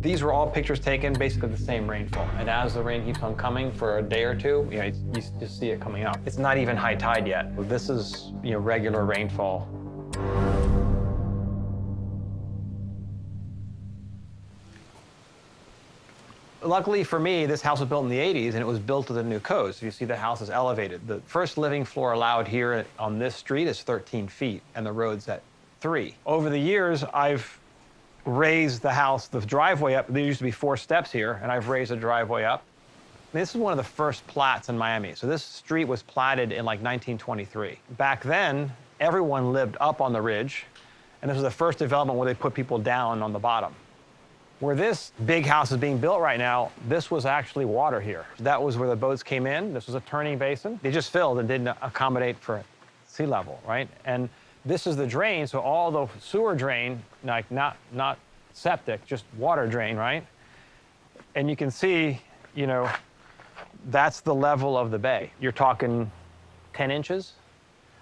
These were all pictures taken basically the same rainfall. And as the rain keeps on coming for a day or two, you just see it coming up. It's not even high tide yet. This is, regular rainfall. Luckily for me, this house was built in the 80s, and it was built to the new code. So you see the house is elevated. The first living floor allowed here on this street is 13 feet, and the road's at 3. Over the years, I've raised the house, the driveway up. There used to be 4 steps here, and I've raised the driveway up. This is one of the first plats in Miami. So this street was platted in like 1923. Back then, everyone lived up on the ridge, and this was the first development where they put people down on the bottom. Where this big house is being built right now, this was actually water here. That was where the boats came in. This was a turning basin. They just filled and didn't accommodate for sea level, right? And this is the drain, so all the sewer drain, like not septic, just water drain, right? And you can see, that's the level of the bay. You're talking 10 inches.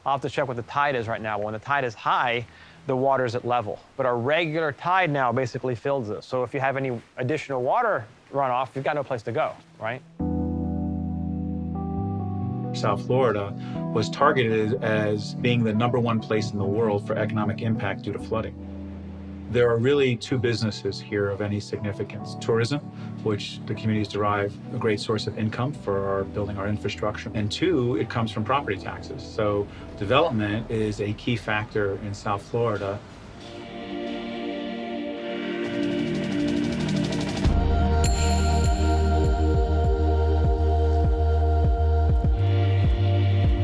I'll have to check what the tide is right now. When the tide is high, the water's at level. But our regular tide now basically fills this. So if you have any additional water runoff, you've got no place to go, right? South Florida was targeted as being the #1 place in the world for economic impact due to flooding. There are really 2 businesses here of any significance. Tourism, which the communities derive a great source of income for building our infrastructure. And 2, it comes from property taxes. So development is a key factor in South Florida.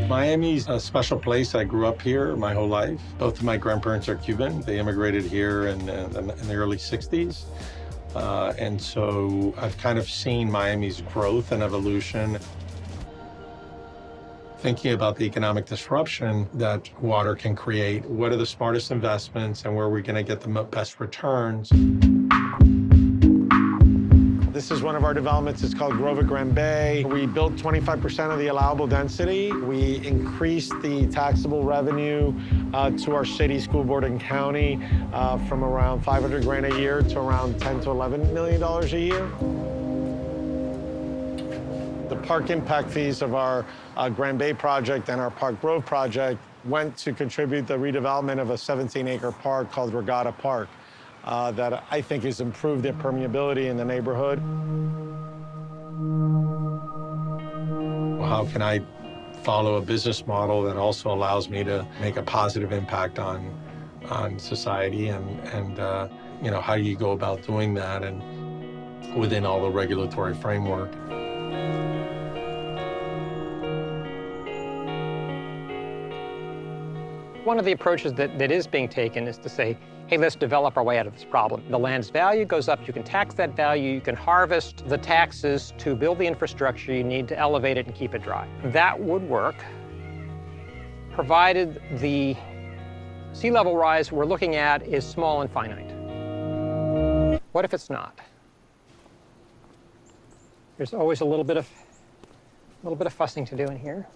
Miami's a special place. I grew up here my whole life. Both of my grandparents are Cuban. They immigrated here in the early 60s. And so I've kind of seen Miami's growth and evolution. Thinking about the economic disruption that water can create, what are the smartest investments and where are we going to get the best returns? This is one of our developments. It's called Grove at Grand Bay. We built 25% of the allowable density. We increased the taxable revenue to our city, school board, and county from around 500 grand a year to around 10 to $11 million a year. The park impact fees of our Grand Bay project and our Park Grove project went to contribute the redevelopment of a 17-acre park called Regatta Park. That I think has improved their permeability in the neighborhood. How can I follow a business model that also allows me to make a positive impact on society and how do you go about doing that and within all the regulatory framework? One of the approaches that is being taken is to say, hey, let's develop our way out of this problem. The land's value goes up, you can tax that value, you can harvest the taxes to build the infrastructure you need to elevate it and keep it dry. That would work, provided the sea level rise we're looking at is small and finite. What if it's not? There's always a little bit of fussing to do in here.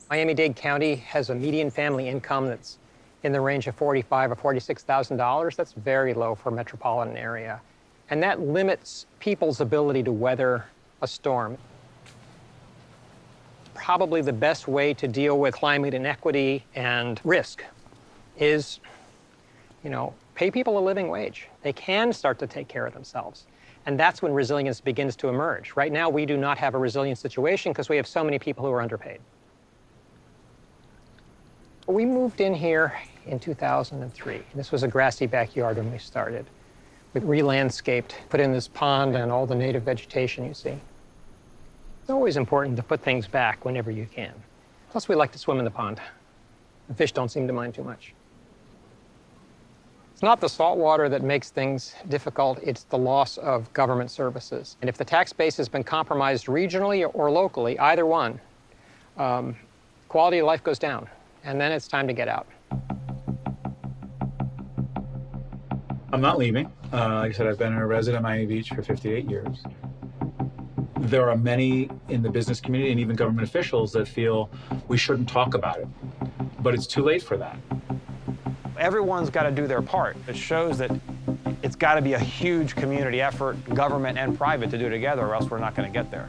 Miami-Dade County has a median family income that's in the range of $45,000 or $46,000. That's very low for a metropolitan area. And that limits people's ability to weather a storm. Probably the best way to deal with climate inequity and risk is, pay people a living wage. They can start to take care of themselves. And that's when resilience begins to emerge. Right now, we do not have a resilient situation because we have so many people who are underpaid. We moved in here in 2003. This was a grassy backyard when we started. We re-landscaped, put in this pond and all the native vegetation you see. It's always important to put things back whenever you can. Plus, we like to swim in the pond. The fish don't seem to mind too much. It's not the salt water that makes things difficult, it's the loss of government services. And if the tax base has been compromised regionally or locally, either one, quality of life goes down. And then it's time to get out. I'm not leaving. Like I said, I've been a resident of Miami Beach for 58 years. There are many in the business community and even government officials that feel we shouldn't talk about it, but it's too late for that. everyone's got to do their part. It shows that it's got to be a huge community effort, government and private, to do it together, or else we're not going to get there.